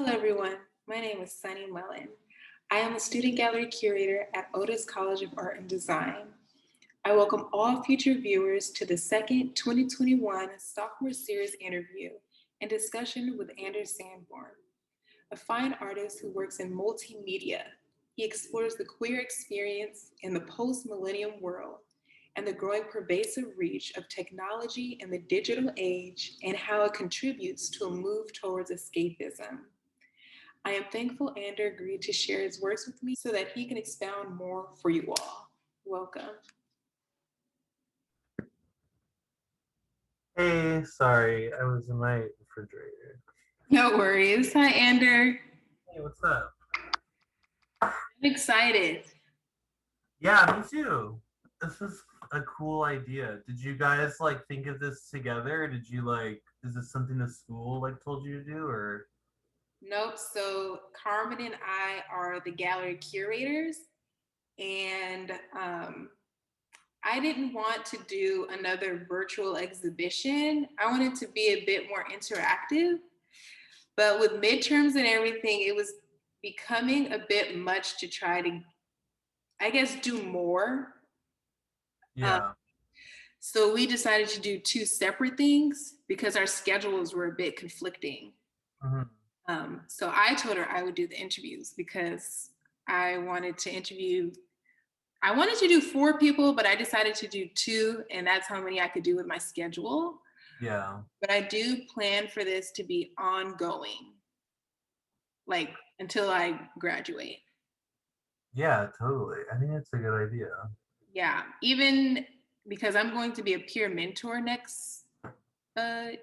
Hello everyone, my name is Suni Mullen. I am a student gallery curator at Otis College of Art and Design. I welcome all future viewers to the second 2021 Sophomore Series interview and discussion with Anders Sanborn, a fine artist who works in multimedia. He explores the queer experience in the post-millennium world and the growing pervasive reach of technology in the digital age and how it contributes to a move towards escapism. I am thankful Ander agreed to share his works with me so that he can expound more for you all. Welcome. Hey, sorry, I was in my refrigerator. No worries. Hi, Ander. Hey, what's up? I'm excited. Yeah, me too. This is a cool idea. Did you guys like think of this together? Or did you like, is this something the school like told you to do or? Nope. So, Carmen and I are the gallery curators, and I didn't want to do another virtual exhibition. I wanted to be a bit more interactive, but with midterms and everything, it was becoming a bit much to try to, I guess, do more. Um, Yeah. so we decided to do two separate things because our schedules were a bit conflicting. Mhm. So I told her I would do the interviews because I wanted to interview. I wanted to do four people, but I decided to do two, and that's how many I could do with my schedule. Yeah. But I do plan for this to be ongoing, like until I graduate. Yeah, totally. I think it's a good idea. Yeah, even because I'm going to be a peer mentor next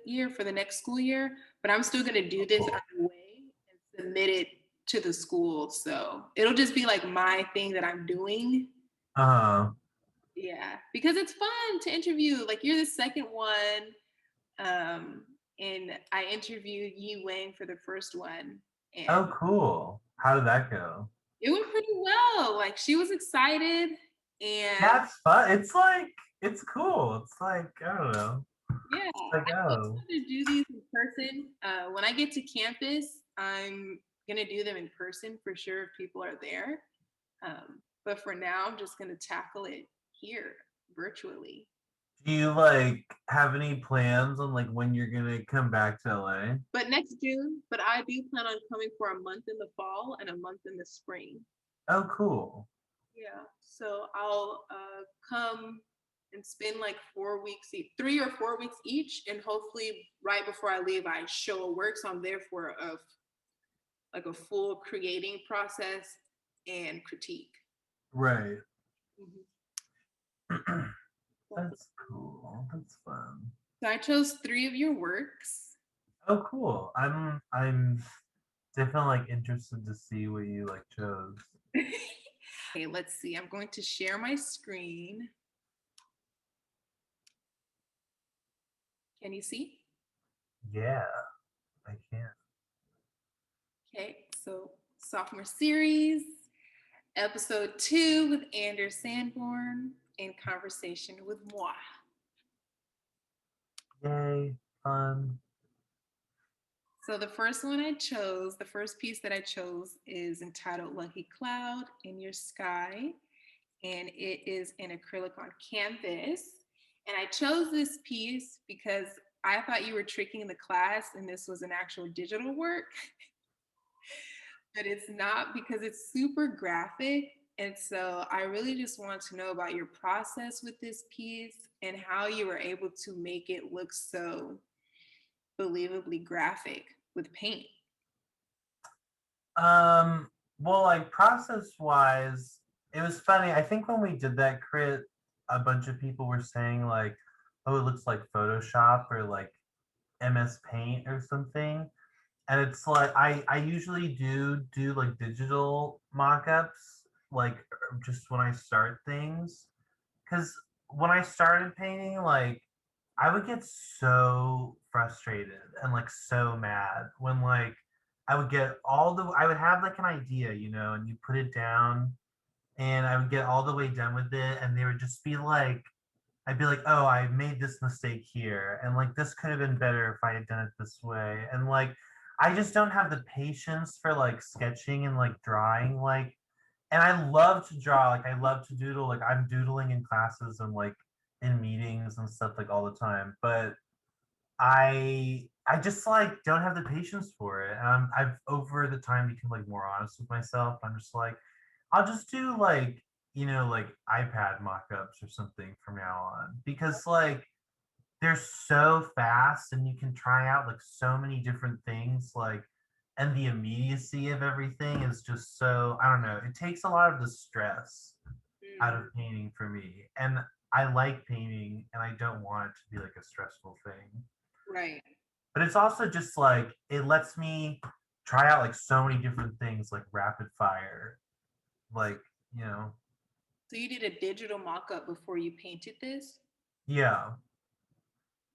year for the next school year, but I'm still going to do this Cool. either way and submit it to the school. So it'll just be like my thing that I'm doing. Uh, Yeah, because it's fun to interview. Like you're the second one, and I interviewed Yi Wang for the first one, and oh, cool. How did that go? it went pretty well. Like she was excited, and Yeah, it's fun. It's like, it's cool. It's like, I don't know. yeah, It's like, I always oh, wanted to do these in person. When I get to campus, I'm gonna do them in person for sure if people are there. But for now, I'm just gonna tackle it here virtually. do you like have any plans on like when you're gonna come back to LA? But next June, but I do plan on coming for a month in the fall and a month in the spring. Oh, cool. Yeah, so I'll come and spend like 4 weeks, 3 or 4 weeks each, and hopefully right before I leave, I show a work. So I'm there for a full creating process and critique. Right. Mhm. That's cool. That's fun. So I chose three of your works. Oh, cool. I'm definitely like interested to see what you like chose. Okay, let's see. I'm going to share my screen. Can you see? Yeah, I can. Okay, so sophomore series, episode 2 with Anders Sanborn in conversation with moi. Yay, fun. So the first one I chose, the first piece that I chose is entitled Lucky Cloud in Your Sky, and it is in acrylic on canvas. And I chose this piece because I thought you were tricking the class and this was an actual digital work, but it's not because it's super graphic. And so I really just want to know about your process with this piece and how you were able to make it look so believably graphic with paint. Um, well, like process wise, it was funny. I think when we did that crit, a bunch of people were saying like, oh, it looks like Photoshop or like MS Paint or something. And it's like I usually do like digital mock-ups like just when I start things because when I started painting like I would get so frustrated and like so mad when like I would have like an idea, you know, and you put it down and I would get all the way done with it and they would just be like I'd be like, oh, I made this mistake here and like this could have been better if I had done it this way and like I just don't have the patience for like sketching and like drawing like, and I love to draw, like I love to doodle, like I'm doodling in classes and like in meetings and stuff like all the time, but I just like don't have the patience for it. And I've over the time become like more honest with myself. I'm just like, I'll just do like, like iPad mock-ups or something from now on because like they're so fast and you can try out like so many different things like, and the immediacy of everything is just so, I don't know, it takes a lot of the stress out of Mm, painting for me. And I like painting and I don't want it to be like a stressful thing. right. But it's also just like it lets me try out like so many different things like rapid fire. Like, you know, So you did a digital mock-up before you painted this? yeah.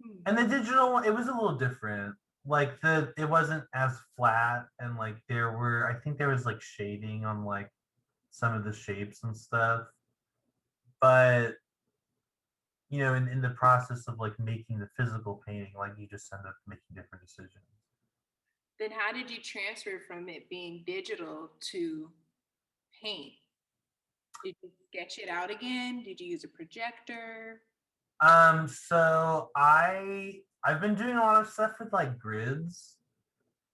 Hmm. And the digital one, it was a little different. Like it wasn't as flat and like I think there was like shading on like some of the shapes and stuff. But in the process of like making the physical painting, like you just end up making different decisions. Then how did you transfer from it being digital to paint? Did you sketch it out again? Did you use a projector? So I've been doing a lot of stuff with like grids,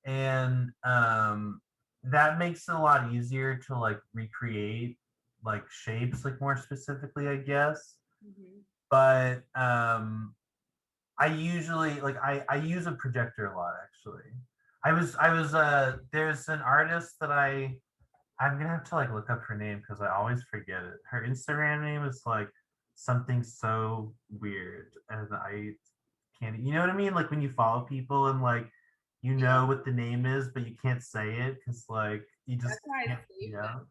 and that makes it a lot easier to like recreate like shapes like more specifically, I guess. Mhm. But I usually like I use a projector a lot actually. I was there's an artist that I'm gonna have to like look up her name because I always forget it. Her Instagram name is like something so weird, and I can't. You know what I mean? Like when you follow people and like you Yeah, know what the name is, but you can't say it because like you just that's why I can't. saved them.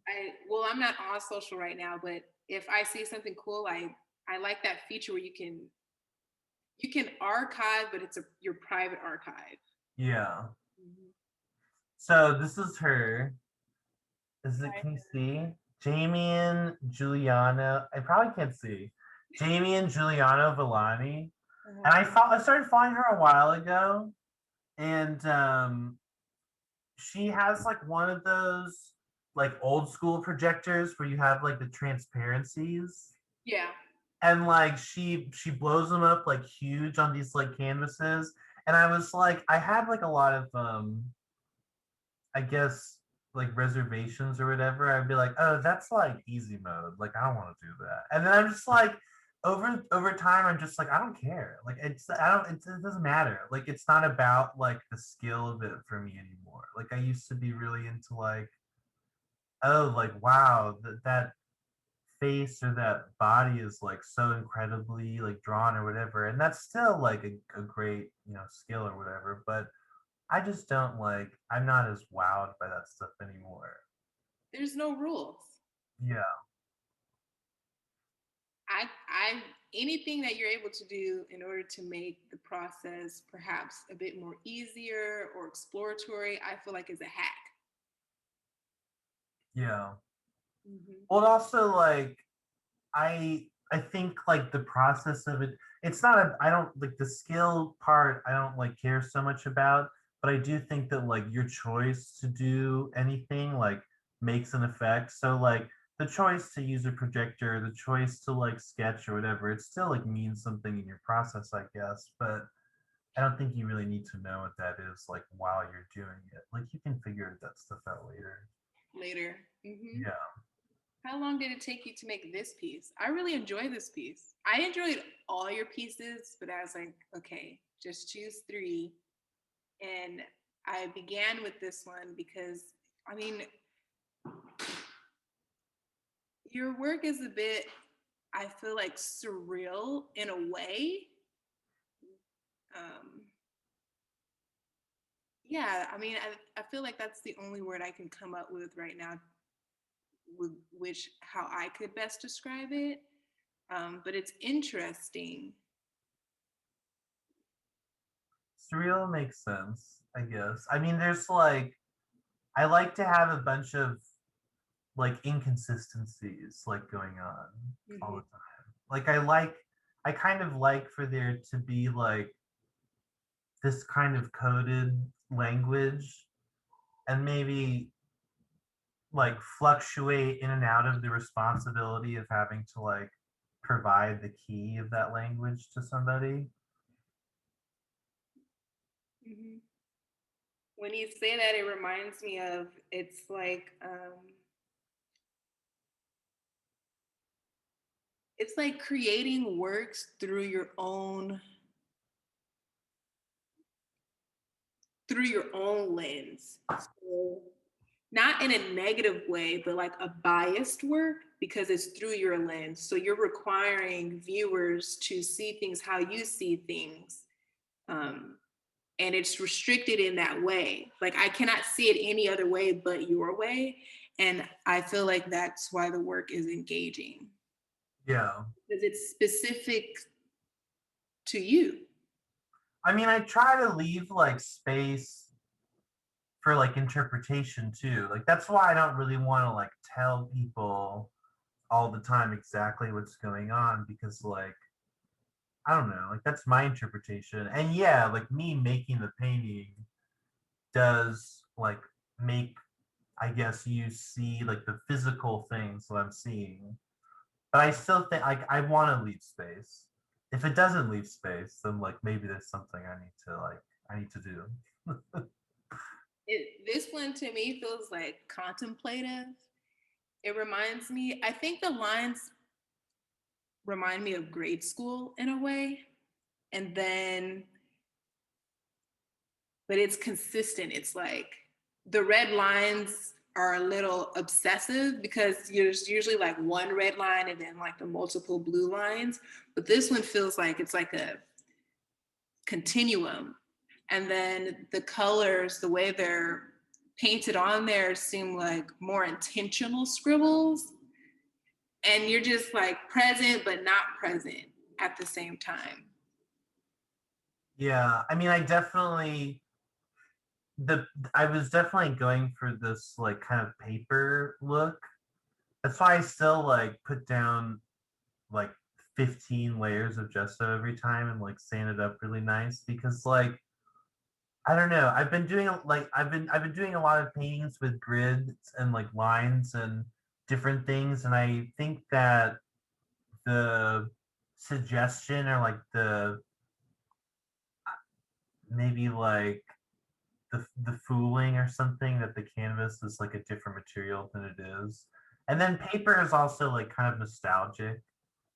Yeah, Well, I'm not on social right now, but if I see something cool, I like that feature where you can archive, but it's your private archive. yeah. Mhm. So this is her. Is it? Right. Can you see? Jamie and Giuliano. I probably can't see. Jamie and Giuliano Villani. And Uh-huh. I started following her a while ago, and she has like one of those like old school projectors where you have like the transparencies, Yeah. and like she blows them up like huge on these like canvases. And I was like, I had like a lot of I guess like reservations or whatever. I'd be like, oh, that's like easy mode, like I don't want to do that. And then I'm just like, over time I'm just like, I don't care, like I don't it doesn't matter, like it's not about like the skill of it for me anymore. Like I used to be really into like, oh, like wow, that face or that body is like so incredibly like drawn or whatever, and that's still like a great skill or whatever, but I just don't like, I'm not as wowed by that stuff anymore. There's no rules. Yeah, I anything that you're able to do in order to make the process perhaps a bit more easier or exploratory, I feel like is a hack. yeah. Hmm. Well, also like I think like the process of it, it's not a, I don't like the skill part, I don't like care so much about, but I do think that like your choice to do anything like makes an effect. So like the choice to use a projector, the choice to like sketch or whatever, it still like means something in your process, I guess. But I don't think you really need to know what that is like while you're doing it. Like you can figure that stuff out later. Later. Hmm. Yeah. How long did it take you to make this piece? I really enjoy this piece. I enjoyed all your pieces, but I was like, okay, just choose three. And I began with this one because, I mean, your work is a bit, I feel like, surreal in a way. Um, yeah, I mean, I feel like that's the only word I can come up with right now, with which how I could best describe it. But it's interesting. Surreal makes sense, I guess. I mean, there's like, I like to have a bunch of like inconsistencies like going on all Mhm. the time. Like I kind of like for there to be like this kind of coded language and maybe like fluctuate in and out of the responsibility of having to like provide the key of that language to somebody. Mhm. When you say that, it reminds me of it's like creating works through your own lens. So not in a negative way, but like a biased work because it's through your lens. So you're requiring viewers to see things how you see things. Um, and it's restricted in that way. Like I cannot see it any other way but your way. And I feel like that's why the work is engaging Yeah. because it's specific to you. I mean, I try to leave like space for like interpretation too. Like that's why I don't really want to like tell people all the time exactly what's going on because like I don't know, like that's my interpretation. And yeah, like me making the painting does like make I guess you see like the physical things that I'm seeing. But I still think like I want to leave space. If it doesn't leave space, then like maybe there's something I need to do. This one to me feels like contemplative. It reminds me, I think the lines remind me of grade school in a way. And then, but it's consistent. It's like the red lines are a little obsessive because there's usually like one red line and then like the multiple blue lines. But this one feels like it's like a continuum. And then the colors, the way they're painted on there seem like more intentional scribbles. And you're just like present, but not present at the same time. Yeah, I mean, the I was definitely going for this like kind of paper look. That's why I still like put down like 15 layers of gesso every time and like sand it up really nice because like I don't know. I've been doing a lot of paintings with grids and like lines and different things, and I think that the suggestion or like the maybe like the fooling or something that the canvas is like a different material than it is. And then paper is also like kind of nostalgic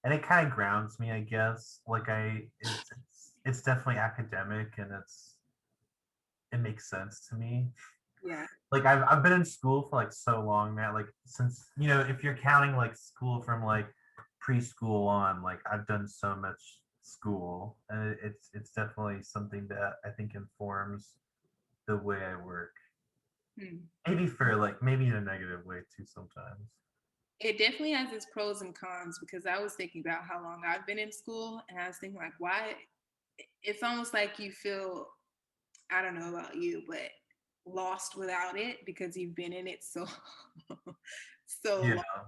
and it kind of grounds me, I guess. Like it's definitely academic and it makes sense to me. Yeah. Like I've been in school for like so long now, like since you know, if you're counting like school from like preschool on, like I've done so much school and it's definitely something that I think informs the way I work. Hmm. Maybe for like maybe in a negative way too sometimes. It definitely has its pros and cons because I was thinking about how long I've been in school and I was thinking like why it's almost like you feel I don't know about you, but lost without it because you've been in it so so Yeah. long.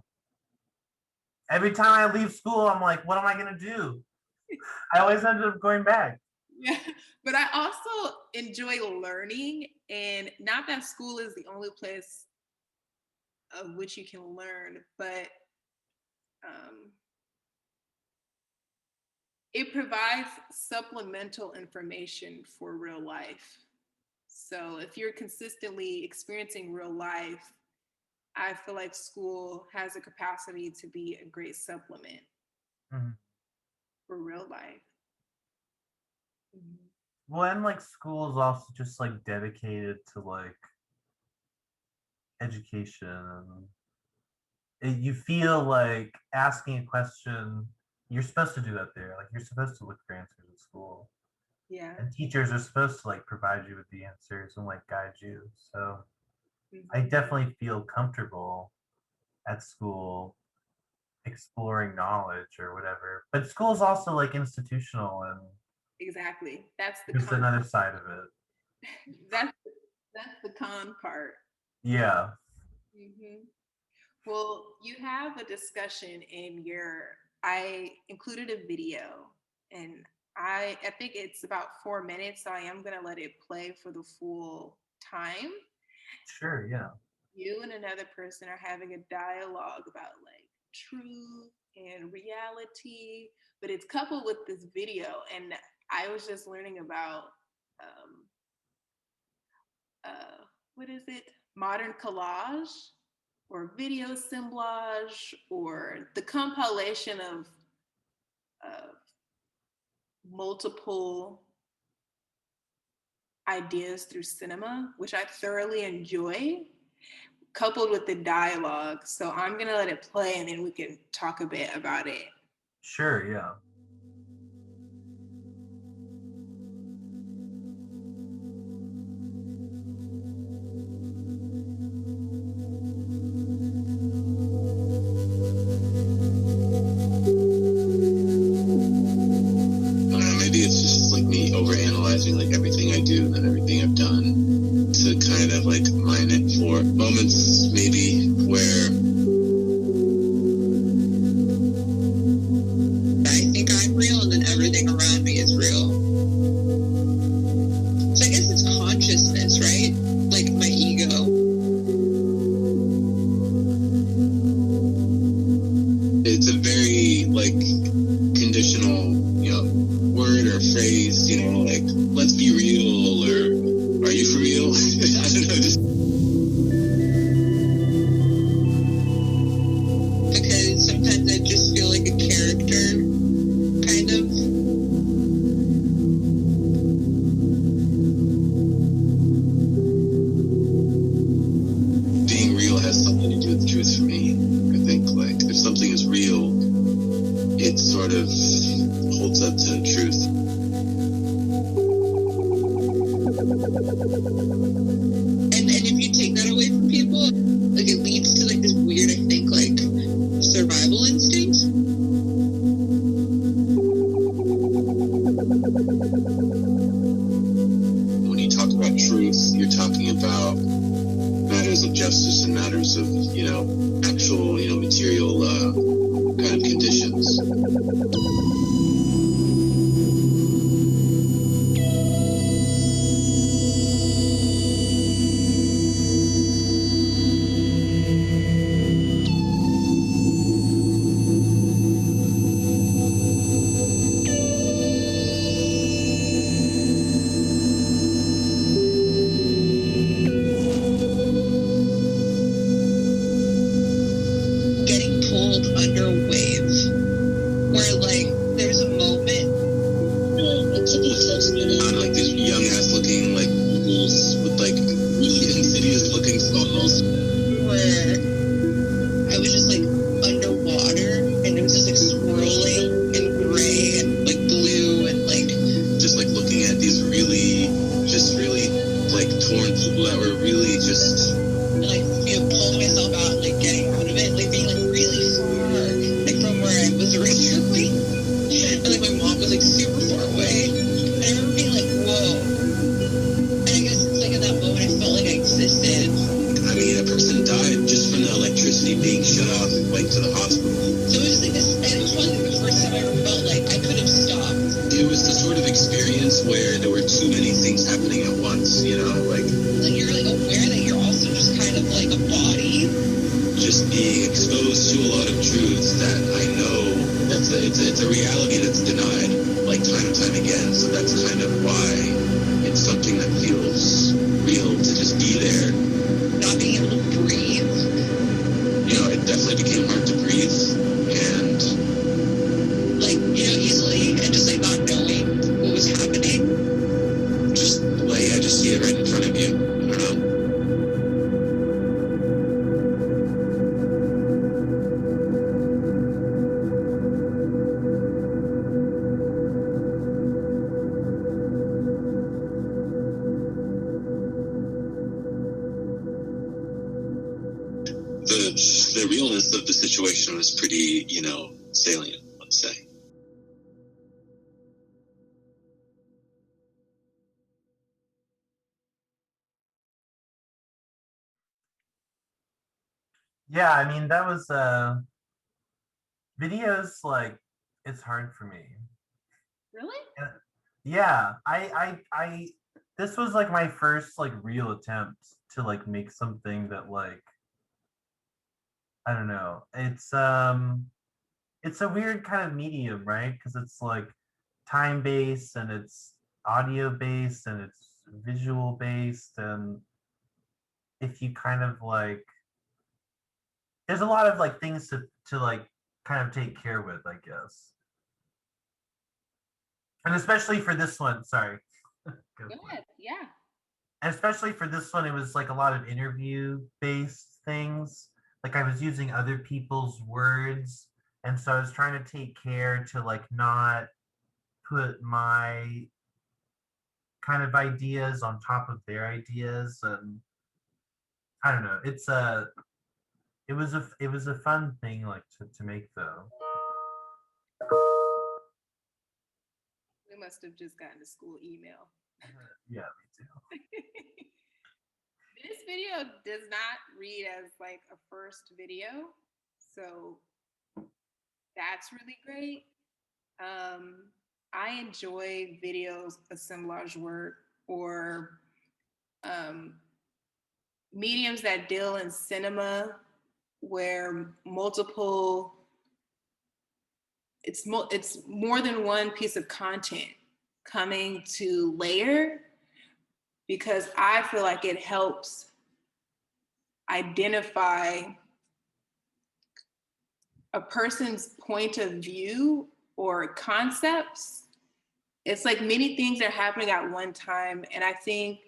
Every time I leave school, I'm like, what am I gonna do? I always end up going back. Yeah. But I also enjoy learning and not that school is the only place of which you can learn, but um, it provides supplemental information for real life. So if you're consistently experiencing real life, I feel like school has a capacity to be a great supplement Mhm. for real life. Mhm. Well, and like school is also just like dedicated to like education and you feel like asking a question, you're supposed to do that there. Like you're supposed to look for answers at school. Yeah. And teachers are supposed to like provide you with the answers and like guide you. So I Mhm. definitely feel comfortable at school exploring knowledge or whatever. But school is also like institutional and Exactly. That's the there's con. another side of it. That's that's the con part. Yeah. Hmm. Well, you have a discussion in your. I included a video, and I think it's about 4 minutes, so I am gonna let it play for the full time. Sure, yeah. You and another person are having a dialogue about like truth and reality, but it's coupled with this video. And I was just learning about um, what is it? Modern collage or video assemblage or the compilation of multiple ideas through cinema, which I thoroughly enjoy, coupled with the dialogue. So I'm gonna let it play and then we can talk a bit about it. Sure, yeah. Maybe it's just like me overanalyzing like everything I do and everything I've done to kind of like mine it for moments maybe where I think I'm real and then everything around me is real. So I guess it's consciousness, right? Like my ego. It's a very like conditional, word or phrase, like let's be real or are you for real? I don't know. Because sometimes I just feel like a character, kind of. Being real has something to do with truth for me. I think like if something is real, it sort of holds up to truth. And if you take that away from people, like it leads to like this weird, I think, like survival instinct. When you talk about truth, you're talking about matters of justice and matters of, actual, material kind of conditions. Getting pulled under a wave where like there's a moment a couple of folks on like these young ass looking like ghouls with like really insidious looking skulls where I was just like underwater and it was just like swirling and gray and like blue and like just like looking at these really like torn people that were really just like pulling myself out, like getting out of it, like being like really far, like from where I was originally. And like my mom was like super far away. And I remember being like, whoa. And I guess it's like in that moment I felt like I existed. I mean, a person died just from the electricity being shut off, like to the hospital. So it was like this, and it was probably the first time I ever felt like I could have stopped. It was the sort of experience where there were too many things happening at once, like you're like aware that you're also just kind of like a body. Just being exposed to a lot of truths that I know it's a reality that's denied like time and time again. So that's kind of why it's something that feels real to just be there. Not being able to breathe. It definitely became hard to breathe and like, easily and just like not knowing what was happening. Just like I just see it right in front of you. I don't know. The realness of the situation was pretty, salient, let's say. Yeah, I mean that was videos like it's hard for me Really? Yeah, I this was like my first like real attempt to like make something that like I don't know. It's a weird kind of medium, right? Because it's like time based and it's audio based and it's visual based, and if you kind of like there's a lot of like things to like kind of take care with, I guess. And especially for this one, sorry. Go Go for it. ahead. Yeah. And especially for this one, it was like a lot of interview based things. Like I was using other people's words. And so I was trying to take care to like not put my kind of ideas on top of their ideas. And I don't know. It was a fun thing like to make though. We must have just gotten a school email. Yeah, me too. This video does not read as like a first video, so that's really great. I enjoy videos, assemblage work, or um, mediums that deal in cinema where multiple it's more than one piece of content coming to layer, because I feel like it helps identify a person's point of view or concepts. It's like many things are happening at one time. And I think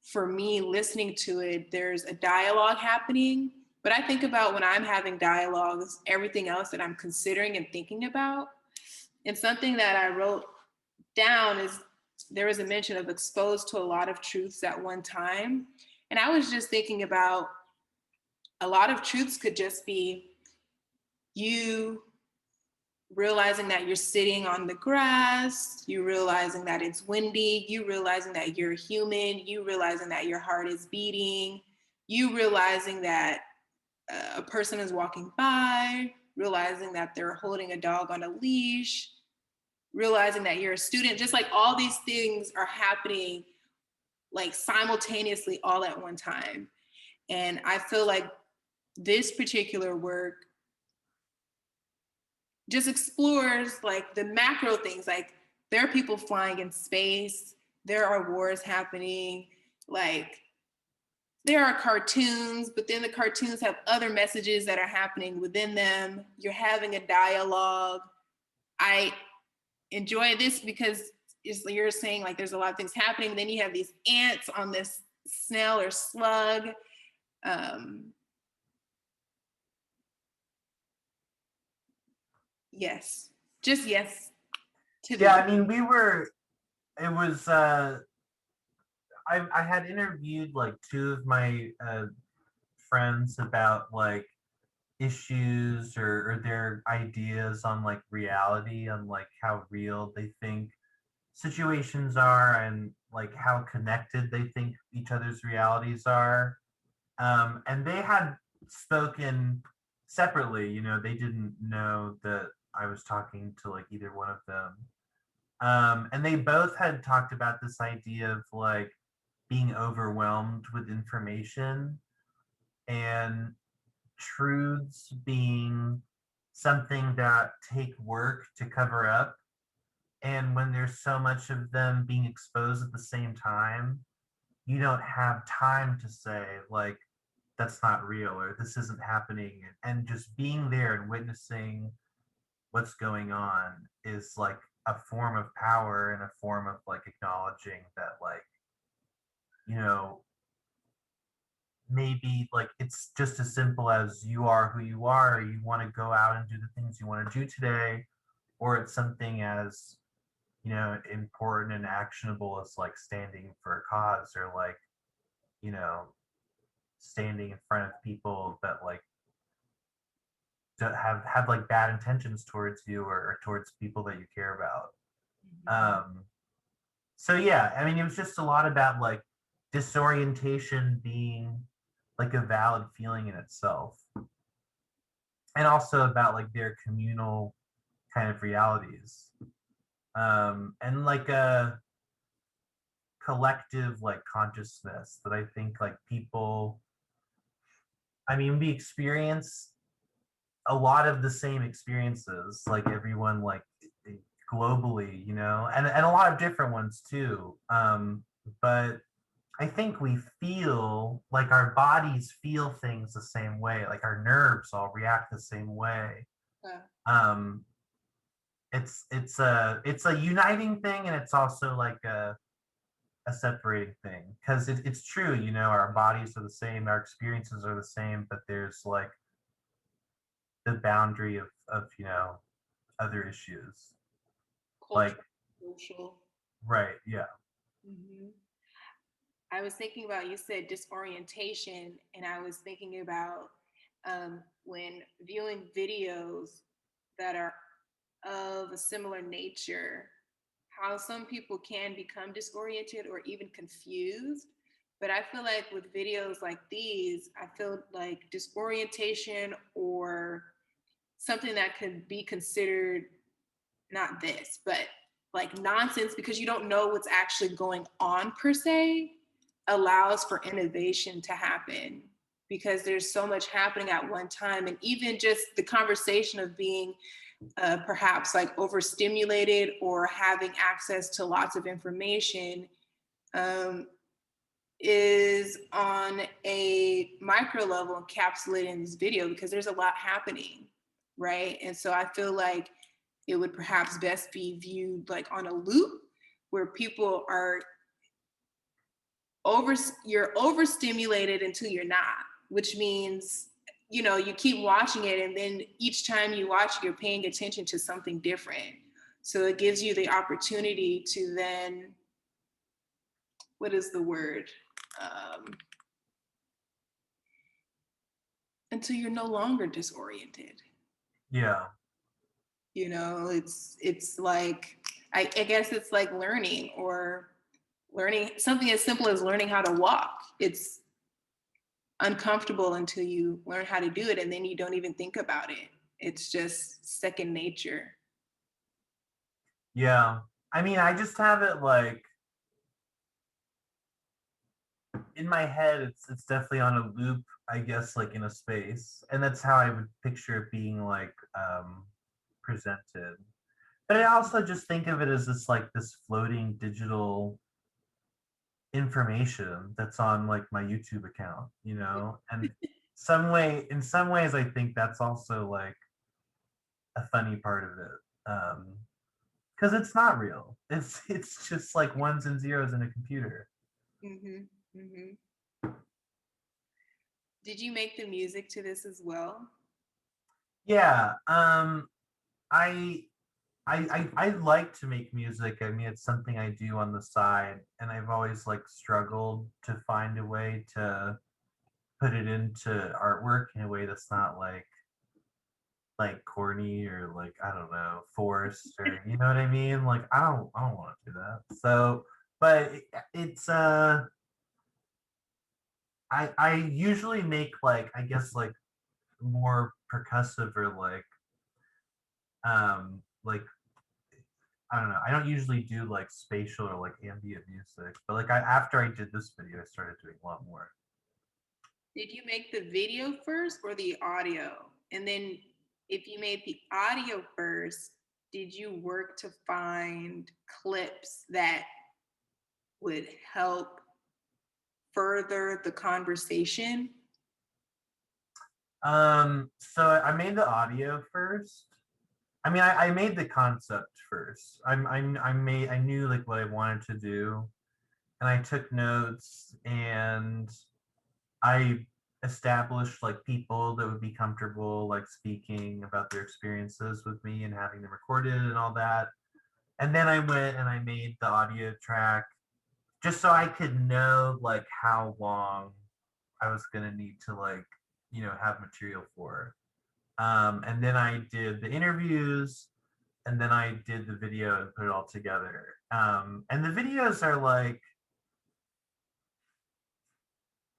for me, listening to it, there's a dialogue happening. But I think about when I'm having dialogues, everything else that I'm considering and thinking about. And something that I wrote down is there was a mention of exposed to a lot of truths at one time. And I was just thinking about a lot of truths could just be you realizing that you're sitting on the grass, you realizing that it's windy, you realizing that you're human, you realizing that your heart is beating, you realizing that a person is walking by, realizing that they're holding a dog on a leash, realizing that you're a student. Just like all these things are happening like simultaneously all at one time. And I feel like this particular work just explores like the macro things. Like there are people flying in space, there are wars happening, like there are cartoons, but then the cartoons have other messages that are happening within them. You're having a dialogue. I enjoy this because you're saying like there's a lot of things happening. Then you have these ants on this snail or slug. Um, yes, just yes to the Yeah, I mean it was I had interviewed like two of my friends about like issues or their ideas on like reality and like how real they think situations are and like how connected they think each other's realities are. And they had spoken separately, you know, they didn't know that I was talking to like either one of them. And they both had talked about this idea of like being overwhelmed with information and truths being something that take work to cover up. And when there's so much of them being exposed at the same time, you don't have time to say, like, that's not real or this isn't happening. And just being there and witnessing what's going on is like a form of power and a form of like acknowledging that, like, you know, maybe like it's just as simple as you are who you are, you want to go out and do the things you want to do today, or it's something as, you know, important and actionable as like standing for a cause or like, you know, standing in front of people that like have like bad intentions towards you or towards people that you care about. So yeah, I mean, it was just a lot about like disorientation being like a valid feeling in itself, and also about like their communal kind of realities. and like a collective like consciousness that I think like people, I mean, we experience a lot of the same experiences, like everyone, like globally, you know, and a lot of different ones too. But I think we feel like our bodies feel things the same way, like our nerves all react the same way. Yeah. Um, it's a uniting thing, and it's also like a separating thing, because it's true, you know, our bodies are the same, our experiences are the same, but there's like the boundary of you know, other issues, like, Cultural, social. right, yeah. Mhm. I was thinking about, you said disorientation, and I was thinking about when viewing videos that are of a similar nature, how some people can become disoriented or even confused. But I feel like with videos like these, I feel like disorientation or something that could be considered not this, but like nonsense because you don't know what's actually going on per se, allows for innovation to happen because there's so much happening at one time. And even just the conversation of being perhaps like overstimulated or having access to lots of information um, is on a micro level encapsulated in this video because there's a lot happening, right? And so I feel like it would perhaps best be viewed like on a loop where people are you're overstimulated until you're not, which means, you know, you keep watching it and then each time you watch it, you're paying attention to something different. So it gives you the opportunity to then, what is the word? Um, until you're no longer disoriented. Yeah. You know, it's like I guess it's like learning or learning something as simple as learning how to walk. It's uncomfortable until you learn how to do it and then you don't even think about it. It's just second nature. Yeah. I mean, I just have it like in my head, it's definitely on a loop, I guess, like in a space. And that's how I would picture it being like presented. But I also just think of it as this floating digital information that's on like my YouTube account, you know? And in some ways I think that's also like a funny part of it. Because it's not real. It's just like ones and zeros in a computer. Mm-hmm. Mm-hmm. Did you make the music to this as well? Yeah. I I like to make music. I mean, it's something I do on the side, and I've always like struggled to find a way to put it into artwork in a way that's not like corny or like, I don't know, forced, or you know what I mean? Like I don't want to do that. So, but it's I usually make like, I guess, like more percussive or like I don't know. I don't usually do like spatial or like ambient music, but like after I did this video, I started doing a lot more. Did you make the video first or the audio? And then if you made the audio first, did you work to find clips that would help further the conversation? So I made the audio first. I mean, I made the concept first. I knew like what I wanted to do, and I took notes, and I established like people that would be comfortable like speaking about their experiences with me and having them recorded and all that. And then I went and I made the audio track just so I could know like how long I was gonna need to like, you know, have material for. And then I did the interviews, and then I did the video and put it all together. And the videos are like,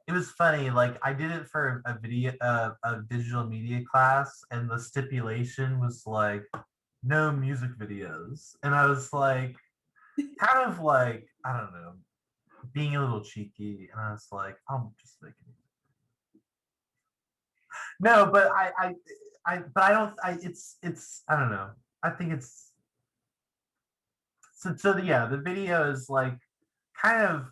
it was funny. Like I did it for a video, a digital media class, and the stipulation was like, no music videos. And I was like, kind of like, I don't know, being a little cheeky. And I was like, I'm just making it. No, but but I don't, it's, I don't know. I think it's, yeah, the video is like kind of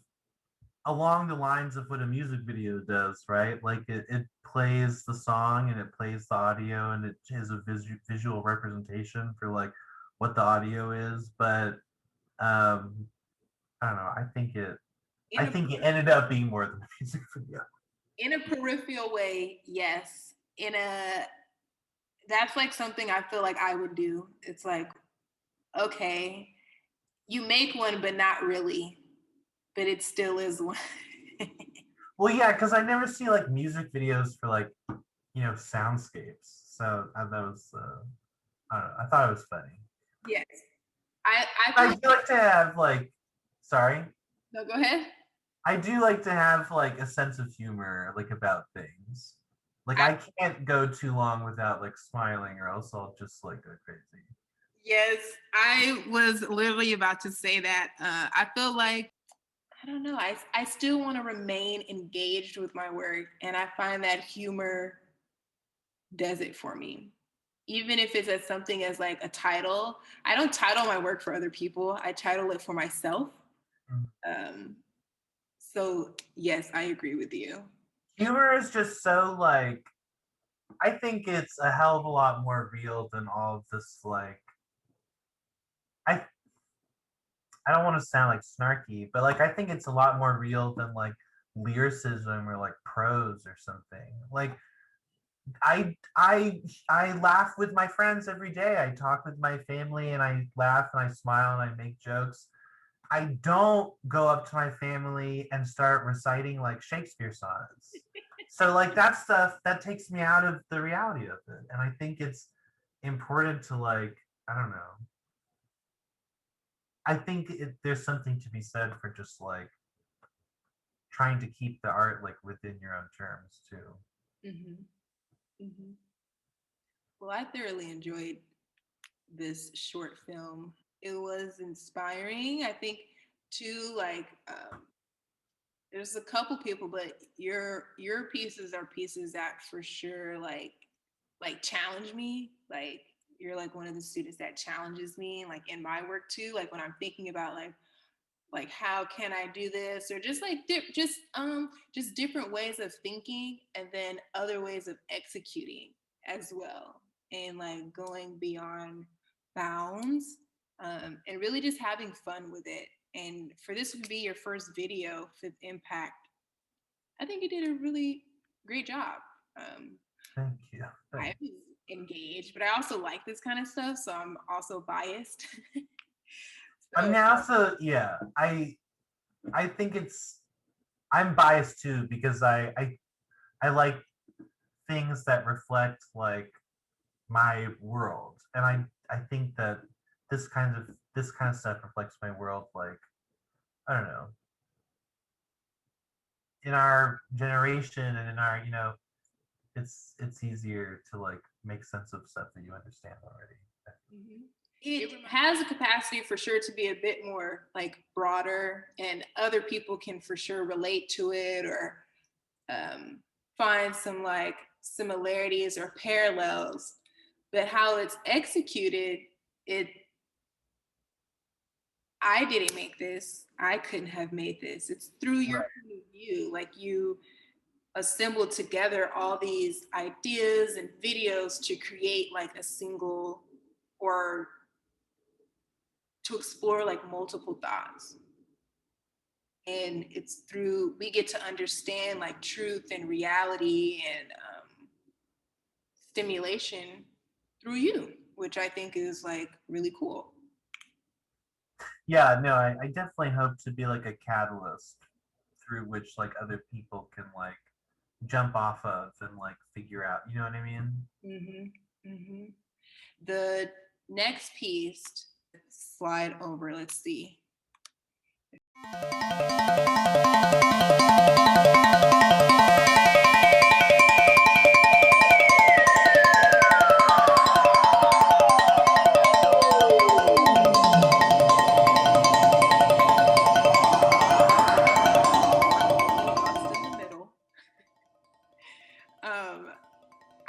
along the lines of what a music video does, right? Like it plays the song and it plays the audio and it is a visual representation for like what the audio is. But I don't know. I think it ended up being more than a music video. In a peripheral way, yes. That's like something I feel like I would do. It's like, okay, you make one, but not really, but it still is one. Well, yeah, because I never see like music videos for like, soundscapes. So that was, I don't know, I thought it was funny. Yes. I do like to have like, sorry. No, go ahead. I do like to have like a sense of humor, like about things. Like I can't go too long without like smiling, or else I'll just like go crazy. Yes, I was literally about to say that. I feel like, I don't know, I still want to remain engaged with my work, and I find that humor does it for me. Even if it's as something as like a title, I don't title my work for other people. I title it for myself. So yes, I agree with you. Humor is just so like, I think it's a hell of a lot more real than all of this like, I don't want to sound like snarky, but like I think it's a lot more real than like lyricism or like prose or something. Like I laugh with my friends every day. I talk with my family and I laugh and I smile and I make jokes. I don't go up to my family and start reciting like Shakespeare sonnets. So like that stuff that takes me out of the reality of it. And I think it's important to like, I don't know. I think there's something to be said for just like trying to keep the art like within your own terms too. Mm-hmm. Mm-hmm. Well, I thoroughly enjoyed this short film. It was inspiring. I think too, like there's a couple people, but your pieces are pieces that for sure like challenge me. Like you're like one of the students that challenges me, like in my work too. Like when I'm thinking about like how can I do this, or just like just different ways of thinking, and then other ways of executing as well, and like going beyond bounds, and really just having fun with it. And for this would be your first video, Fifth Impact, I think you did a really great job. Thank you. I was engaged, but I also like this kind of stuff, so I'm also biased. I mean, also, yeah, I think I'm biased too, because I like things that reflect like my world, and I think that this kind of stuff reflects my world. Like, I don't know, in our generation and in our, it's easier to like make sense of stuff that you understand already. Mm-hmm. It has a capacity for sure to be a bit more like broader, and other people can for sure relate to it, or find some like similarities or parallels. But how it's executed, I didn't make this. I couldn't have made this. It's through your point of view. Like you assembled together all these ideas and videos to create like a single, or to explore like multiple thoughts. And it's through, we get to understand like truth and reality and stimulation through you, which I think is like really cool. Yeah, no, I definitely hope to be like a catalyst through which like other people can like jump off of and like figure out, you know what I mean? Mm-hmm. Mm-hmm. The next piece, slide over, let's see.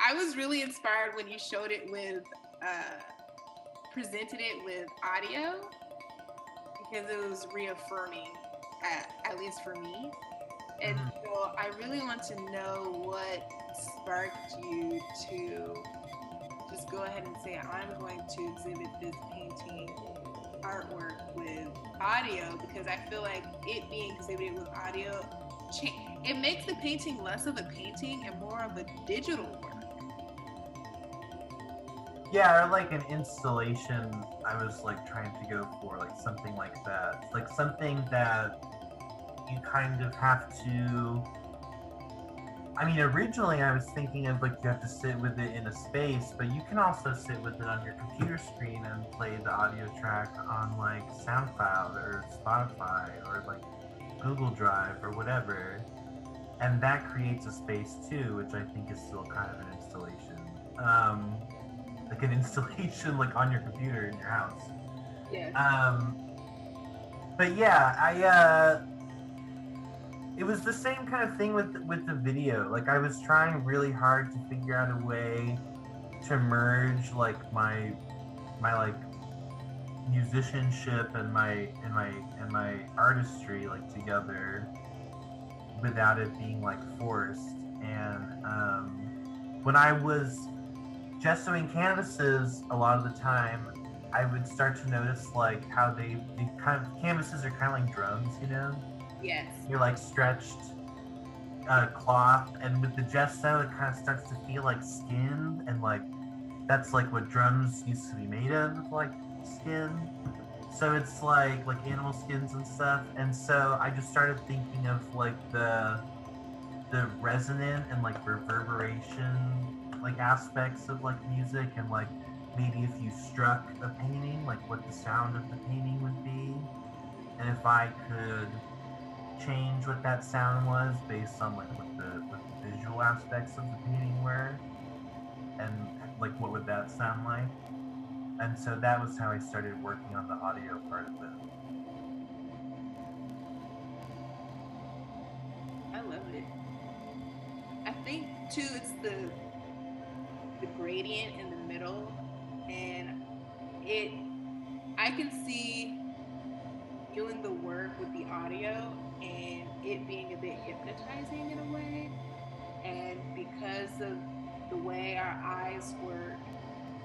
I was really inspired when you showed it with, presented it with audio, because it was reaffirming, at least for me. And so I really want to know what sparked you to just go ahead and say, I'm going to exhibit this painting artwork with audio, because I feel like it being exhibited with audio, it makes the painting less of a painting and more of a digital work. Yeah, or like an installation. I was like trying to go for like something like that, like something that you kind of have to. I mean, originally I was thinking of like you have to sit with it in a space, but you can also sit with it on your computer screen and play the audio track on like SoundCloud or Spotify or like Google Drive or whatever. And that creates a space too, which I think is still kind of an installation. Like an installation like on your computer in your house. Yes. But yeah, it was the same kind of thing with the video. Like I was trying really hard to figure out a way to merge like my like musicianship and my artistry like together without it being like forced. And when I was gessoing canvases, a lot of the time I would start to notice like how they kind of, canvases are kind of like drums, you know? Yes. You're like stretched cloth, and with the gesso it kind of starts to feel like skin, and like that's like what drums used to be made of, like skin. So it's like animal skins and stuff. And so I just started thinking of like the resonant and like reverberation like aspects of like music, and like maybe if you struck a painting, like what the sound of the painting would be, and if I could change what that sound was based on like what the visual aspects of the painting were, and like what would that sound like. And so that was how I started working on the audio part of it. I love it. I think too it's the gradient in the middle, and I can see doing the work with the audio and it being a bit hypnotizing in a way. And because of the way our eyes work,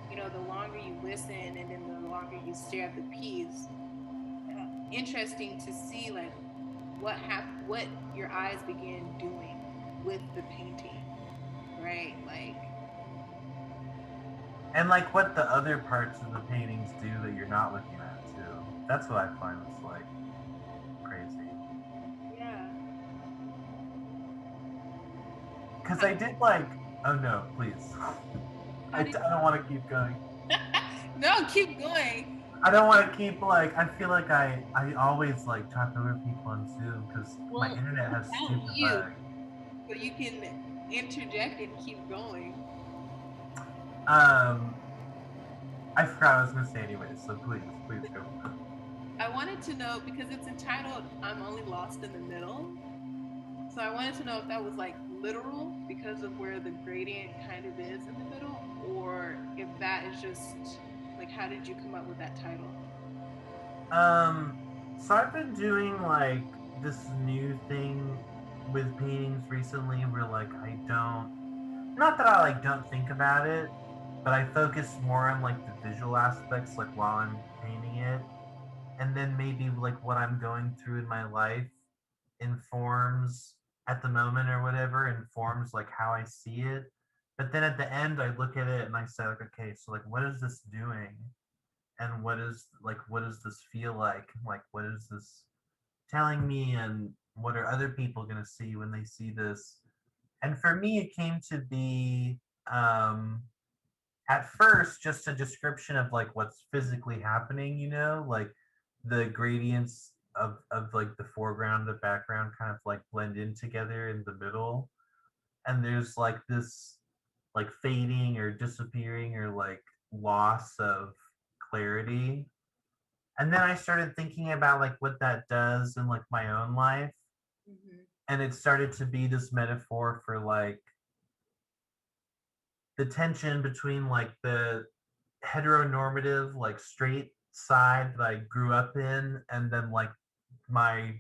you know, the longer you listen and then the longer you stare at the piece, interesting to see like what your eyes begin doing with the painting, right? Like, and like what the other parts of the paintings do that you're not looking at too. That's what I find is like crazy. Yeah. Because I did like, oh no, please. I don't want to keep going. No, keep going. I don't want to keep like, I feel like I always like talk over people on Zoom because my internet has stupid lag. So you can interject and keep going. I forgot what I was going to say anyway, so please go. I wanted to know, because it's entitled I'm Only Lost in the Middle. So I wanted to know if that was like literal because of where the gradient kind of is in the middle, or if that is just like, how did you come up with that title? So I've been doing like this new thing with paintings recently where like not that I like don't think about it, but I focus more on like the visual aspects like while I'm painting it, and then maybe like what I'm going through in my life informs at the moment or whatever, informs like how I see it. But then at the end I look at it and I say like, okay, so like what is this doing, and what does this feel like what is this telling me, and what are other people going to see when they see this? And for me it came to be at first just a description of like what's physically happening, you know, like the gradients of like the foreground, the background kind of like blend in together in the middle, and there's like this like fading or disappearing or like loss of clarity. And then I started thinking about like what that does in like my own life. Mm-hmm. And it started to be this metaphor for like the tension between like the heteronormative, like straight side that I grew up in, and then like my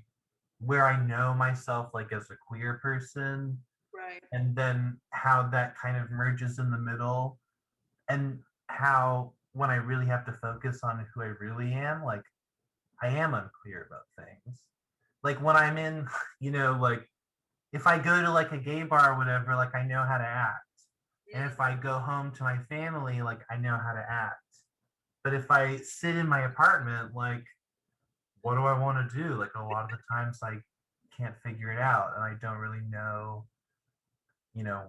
where I know myself like as a queer person, Right. and then how that kind of merges in the middle, and how when I really have to focus on who I really am, like I am unclear about things. Like when I'm in, like if I go to like a gay bar or whatever, like I know how to act. And if I go home to my family, like I know how to act. But if I sit in my apartment, like what do I want to do? Like a lot of the times I can't figure it out and I don't really know,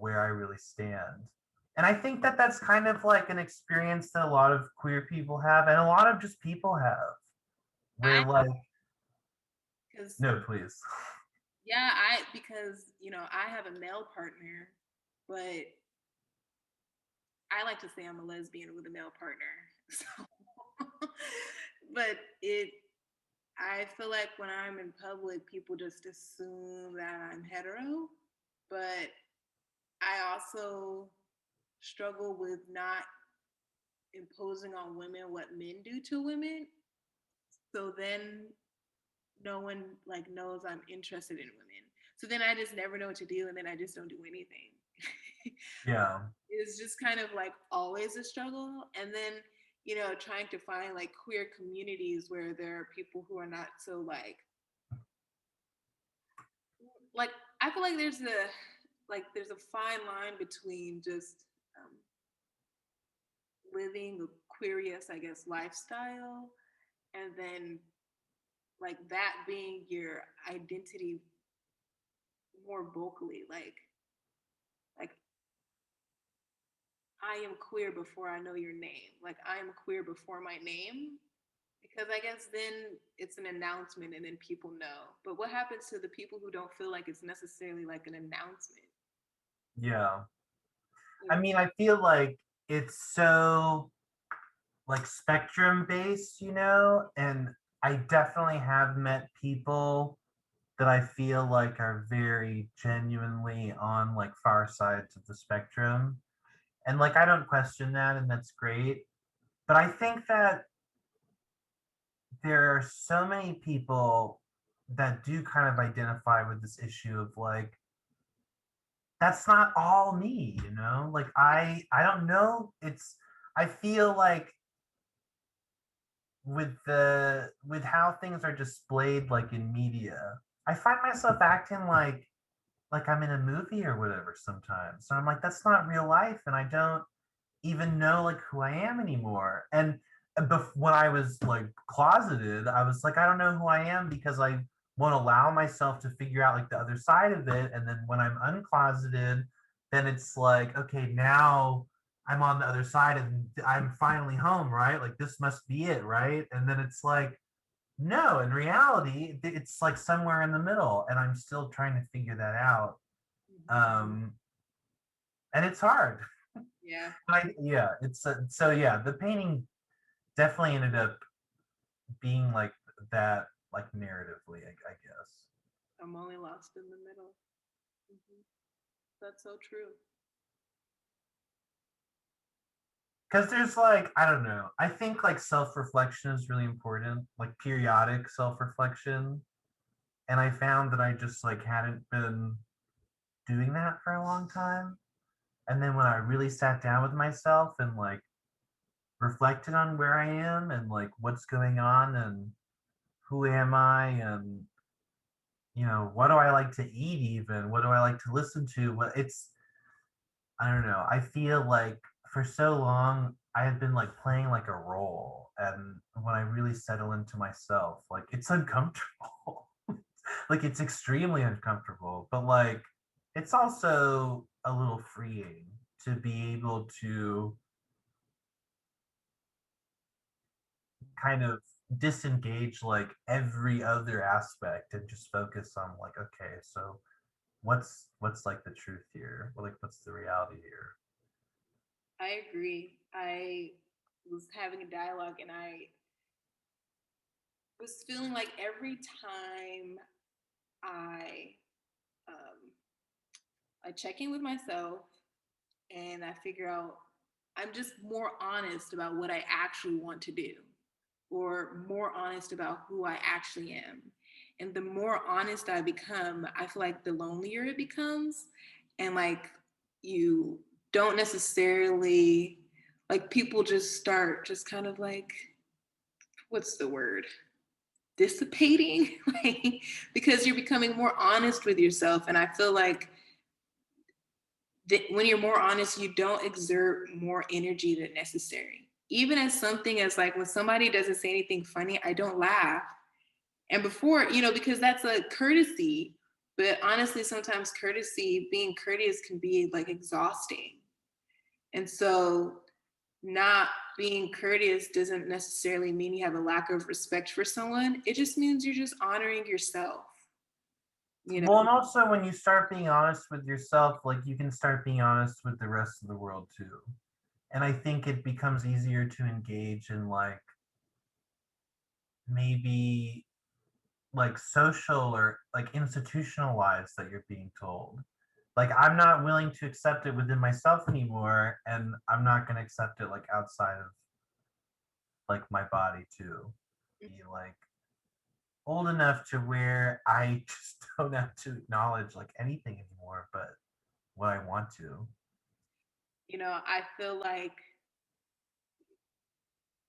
where I really stand. And I think that that's kind of like an experience that a lot of queer people have and a lot of just people have. Where I like, because no, please. yeah, because I have a male partner, but I like to say I'm a lesbian with a male partner. So, but I feel like when I'm in public, people just assume that I'm hetero, but I also struggle with not imposing on women what men do to women. So then no one like knows I'm interested in women. So then I just never know what to do, and then I just don't do anything. Yeah. It's just kind of like always a struggle, and then trying to find like queer communities where there are people who are not so like I feel like there's a fine line between just living a queeriest, I guess, lifestyle, and then like that being your identity more vocally, like I am queer before I know your name, like I am queer before my name, because I guess then it's an announcement and then people know. But what happens to the people who don't feel like it's necessarily like an announcement? Yeah. I mean, I feel like it's so like spectrum based, and I definitely have met people that I feel like are very genuinely on like far sides of the spectrum. And like I don't question that, and that's great. But I think that there are so many people that do kind of identify with this issue of like that's not all me, like I don't know, it's I feel like with how things are displayed like in media, I find myself acting like I'm in a movie or whatever sometimes. So I'm like, that's not real life, and I don't even know like who I am anymore. And when I was like closeted, I was like, I don't know who I am because I won't allow myself to figure out like the other side of it. And then when I'm uncloseted, then it's like, okay, now I'm on the other side and I'm finally home, right? Like this must be it, right? And then it's like, no, in reality, it's like somewhere in the middle, and I'm still trying to figure that out. Um, and it's hard. Yeah, Yeah, it's so yeah, the painting definitely ended up being like that, like narratively, I guess. I'm only lost in the middle. That's so true. Because there's like, I don't know, I think like self-reflection is really important, like periodic self-reflection. And I found that I just like hadn't been doing that for a long time. And then when I really sat down with myself and like reflected on where I am and like what's going on and who am I and what do I like to eat, even what do I like to listen to, what it's I don't know, I feel like for so long I have been like playing like a role, and when I really settle into myself, like it's uncomfortable. Like it's extremely uncomfortable, but like it's also a little freeing to be able to kind of disengage like every other aspect and just focus on like, okay, so what's like the truth here, or like what's the reality here. I agree. I was having a dialogue and I was feeling like every time I um, I check in with myself and I figure out I'm just more honest about what I actually want to do, or more honest about who I actually am. And the more honest I become, I feel like the lonelier it becomes. And like you don't necessarily, like people just start just kind of like, what's the word? Dissipating, like, because you're becoming more honest with yourself. And I feel like when you're more honest, you don't exert more energy than necessary. Even as something as like when somebody doesn't say anything funny, I don't laugh. And before, because that's a courtesy, but honestly, sometimes being courteous can be like exhausting. And so not being courteous doesn't necessarily mean you have a lack of respect for someone. It just means you're just honoring yourself, you know? Well, and also when you start being honest with yourself, like you can start being honest with the rest of the world too. And I think it becomes easier to engage in like maybe like social or like institutional lies that you're being told. Like I'm not willing to accept it within myself anymore, and I'm not going to accept it like outside of like my body too. Be like old enough to where I just don't have to acknowledge like anything anymore but what I want to. I feel like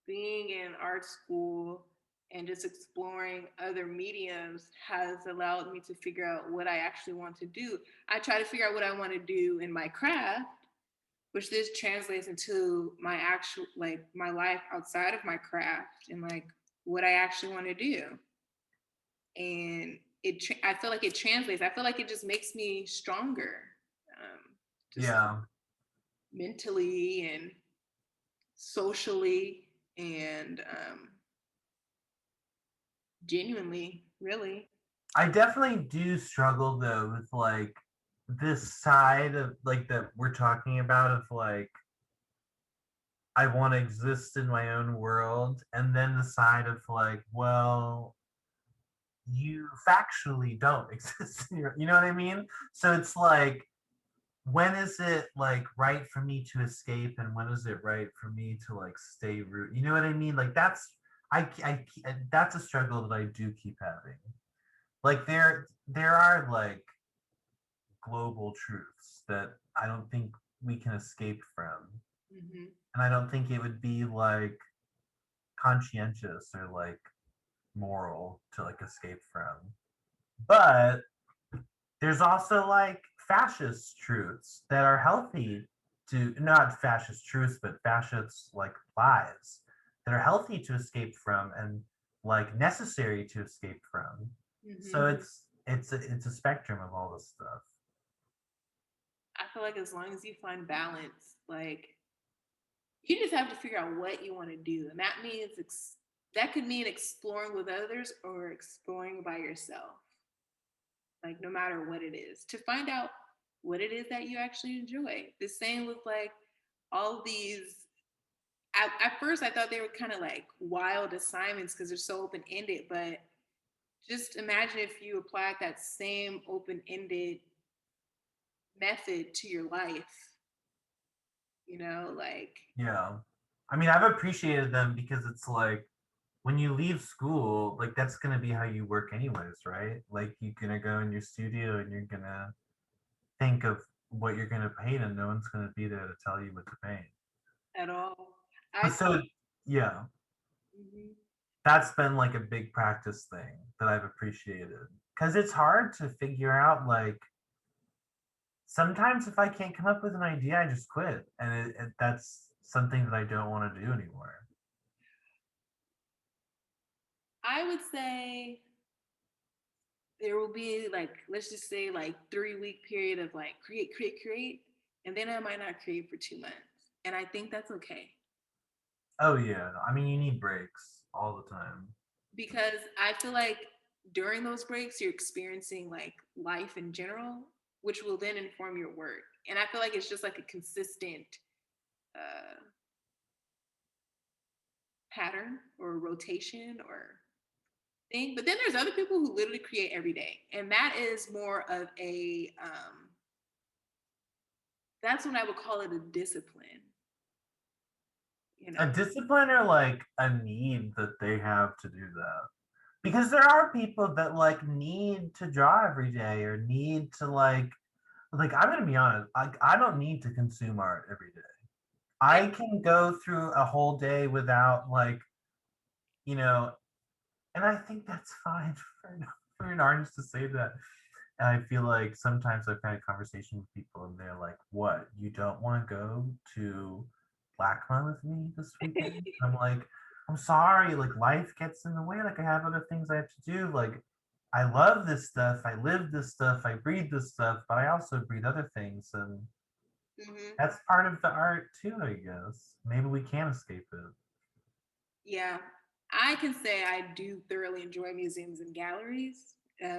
being in art school and just exploring other mediums has allowed me to figure out what I actually want to do. I try to figure out what I want to do in my craft, which this translates into my actual, like my life outside of my craft and like what I actually want to do. And I feel like it translates. I feel like it just makes me stronger, just Yeah. mentally and socially and genuinely, really. I definitely do struggle though with like this side of like that we're talking about of like I want to exist in my own world, and then the side of like, well, you factually don't exist in your, you know what I mean? So it's like, when is it like right for me to escape, and when is it right for me to like stay root? You know what I mean? Like that's a struggle that I do keep having. Like there are like global truths that I don't think we can escape from. Mm-hmm. And I don't think it would be like conscientious or like moral to like escape from. But there's also like fascist truths that are healthy to, not fascist truths, but fascist like lies that are healthy to escape from and like necessary to escape from. Mm-hmm. So it's a spectrum of all this stuff. I feel like as long as you find balance, like you just have to figure out what you want to do, and that means that could mean exploring with others or exploring by yourself. Like no matter what it is, to find out what it is that you actually enjoy. The same with like all these. At first, I thought they were kind of like wild assignments because they're so open ended, but just imagine if you applied that same open ended method to your life, like. Yeah. I mean, I've appreciated them because it's like when you leave school, like that's gonna be how you work anyways, right? Like you're gonna go in your studio and you're gonna think of what you're gonna paint, and no one's gonna be there to tell you what to paint. At all. So yeah, Mhm. that's been like a big practice thing that I've appreciated because it's hard to figure out like sometimes if I can't come up with an idea, I just quit, and that's something that I don't want to do anymore. I would say there will be like, let's just say like 3 week period of like create, and then I might not create for 2 months. And I think that's okay. Oh yeah, I mean you need breaks all the time. Because I feel like during those breaks you're experiencing like life in general, which will then inform your work. And I feel like it's just like a consistent uh, pattern or rotation or thing. But then there's other people who literally create every day, and that is more of a that's when I would call it a discipline. You A know, discipline or like a need that they have to do that. Because there are people that like need to draw every day or need to like I'm gonna be honest, I don't need to consume art every day. I can go through a whole day without like, you know, and I think that's fine for an artist to say that. And I feel like sometimes I've had a conversation with people and they're like, what, you don't want to go to LACMA with me this weekend? I'm like, I'm sorry, like life gets in the way. Like I have other things I have to do. Like I love this stuff, I live this stuff, I breathe this stuff, but I also breathe other things. And hmm that's part of the art too, I guess. Maybe we can escape it. yeah, I can say I do thoroughly enjoy museums and galleries,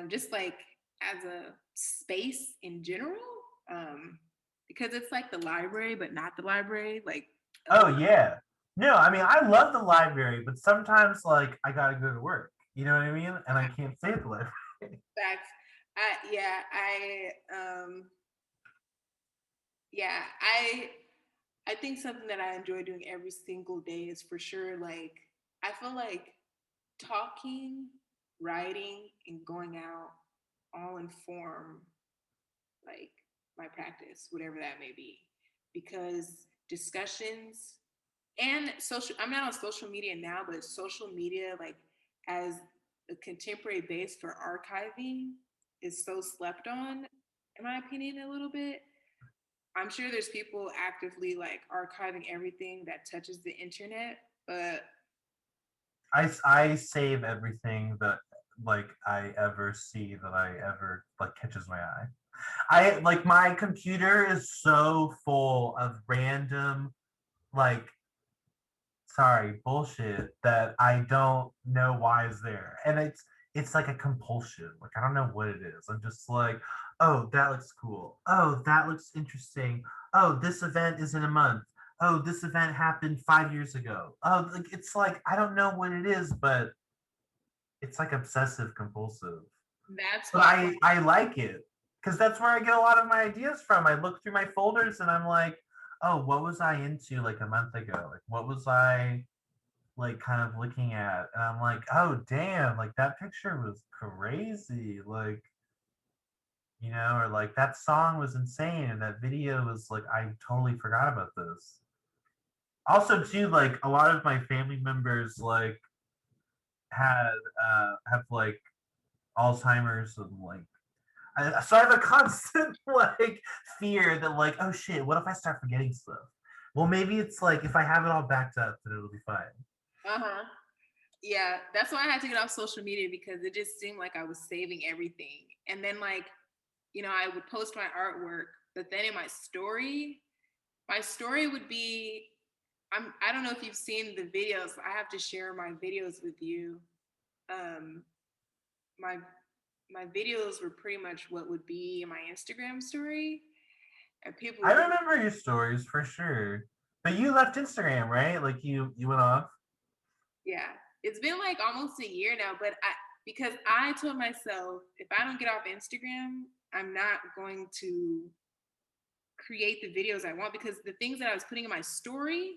just like as a space in general, um, because it's like the library, but not the library. Like, Oh yeah. No, I mean I love the library, but sometimes like I gotta go to work. You know what I mean? And I can't stay at the library. facts. Yeah, I think something that I enjoy doing every single day is for sure like I feel like talking, writing, and going out all inform like my practice, whatever that may be. Because discussions and social, I'm not on social media now, but social media, like as a contemporary base for archiving, is so slept on, in my opinion, a little bit. I'm sure there's people actively like archiving everything that touches the internet, but I save everything that like I ever see that I ever like catches my eye. I like my computer is so full of random like sorry bullshit that I don't know why is there. And it's like a compulsion. Like I don't know what it is. I'm just like, oh, that looks cool. Oh, that looks interesting. Oh, this event is in a month. Oh, this event happened 5 years ago. Oh, like it's like I don't know what it is, but it's like obsessive compulsive. that's But why. I like it because that's where I get a lot of my ideas from. I look through my folders and I'm like, oh, what was I into like a month ago? Like what was I like kind of looking at? And I'm like, oh damn, like that picture was crazy. Like, or like that song was insane and that video was like I totally forgot about this. Also too, like a lot of my family members like had have like Alzheimer's and like so I have a constant like fear that like, oh shit, what if I start forgetting stuff? Well, maybe it's like if I have it all backed up, then it'll be fine. Uh-huh. Yeah, that's why I had to get off social media because it just seemed like I was saving everything. And then like, I would post my artwork, but then in my story would be I don't know if you've seen the videos. I have to share my videos with you. Um my my videos were pretty much what would be my Instagram story. And people I would remember your stories for sure. But you left Instagram, right? Like you went off. yeah. It's been like almost a year now, but because I told myself if I don't get off Instagram, I'm not going to create the videos I want because the things that I was putting in my story,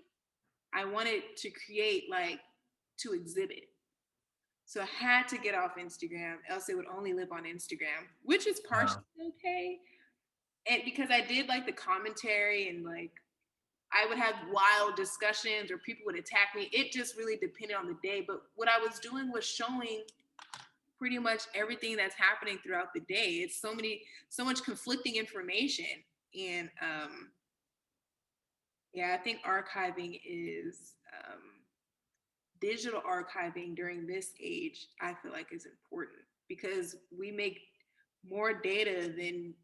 I wanted to create like to exhibit. So I had to get off Instagram, else it would only live on Instagram, which is partially okay. And because I did like the commentary and like I would have wild discussions or people would attack me. It just really depended on the day. But what I was doing was showing pretty much everything that's happening throughout the day. It's so much conflicting information. And yeah, I think archiving is digital archiving during this age, I feel like is important because we make more data than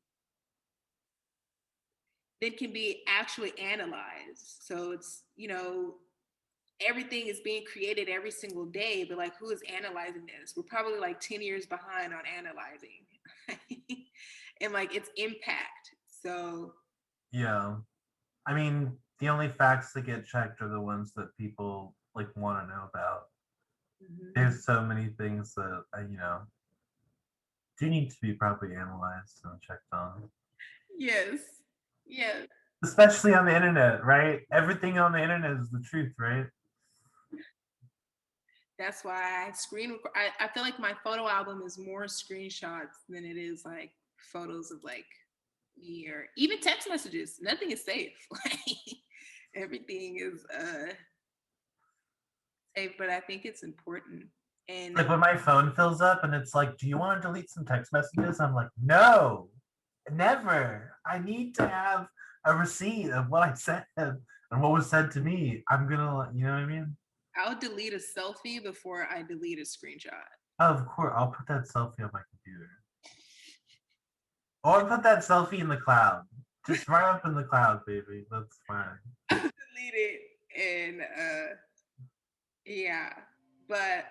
can be actually analyzed. So it's, everything is being created every single day, but like who is analyzing this? We're probably like 10 years behind on analyzing and like its impact. So Yeah. I mean, the only facts that get checked are the ones that people like want to know about. mhm. There's so many things that do need to be properly analyzed and checked on. Yes. Yes. Especially on the internet, right? Everything on the internet is the truth, right? That's why I feel like my photo album is more screenshots than it is like photos of like me or even text messages. Nothing is safe. Like everything is safe, but I think it's important. And Like when my phone fills up and it's like, do you want to delete some text messages? I'm like, no, never. I need to have a receipt of what I said and what was said to me. I'm gonna, you know what I mean? I'll delete a selfie before I delete a screenshot. Oh, of course, I'll put that selfie on my computer. Or put that selfie in the cloud. Just right up in the cloud, baby. That's fine. Delete it and yeah. But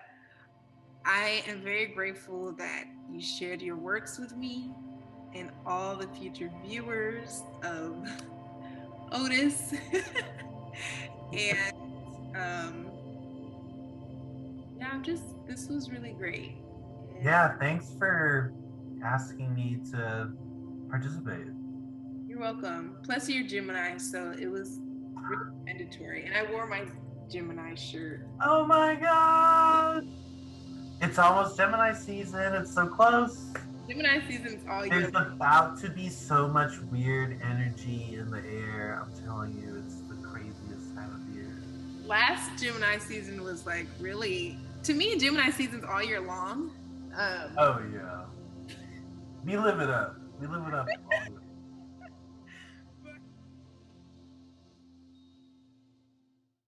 I am very grateful that you shared your works with me and all the future viewers of Otis. And yeah, this was really great. And Yeah, thanks for asking me to participate. you're welcome. Plus, you're Gemini, so it was really mandatory. And I wore my Gemini shirt. Oh my god! It's almost Gemini season. It's so close. Gemini season's all year. There's about to be so much weird energy in the air. I'm telling you, it's the craziest time of year. Last Gemini season was like really, to me, Gemini season's all year long. Oh yeah. We live it up. We live it up all the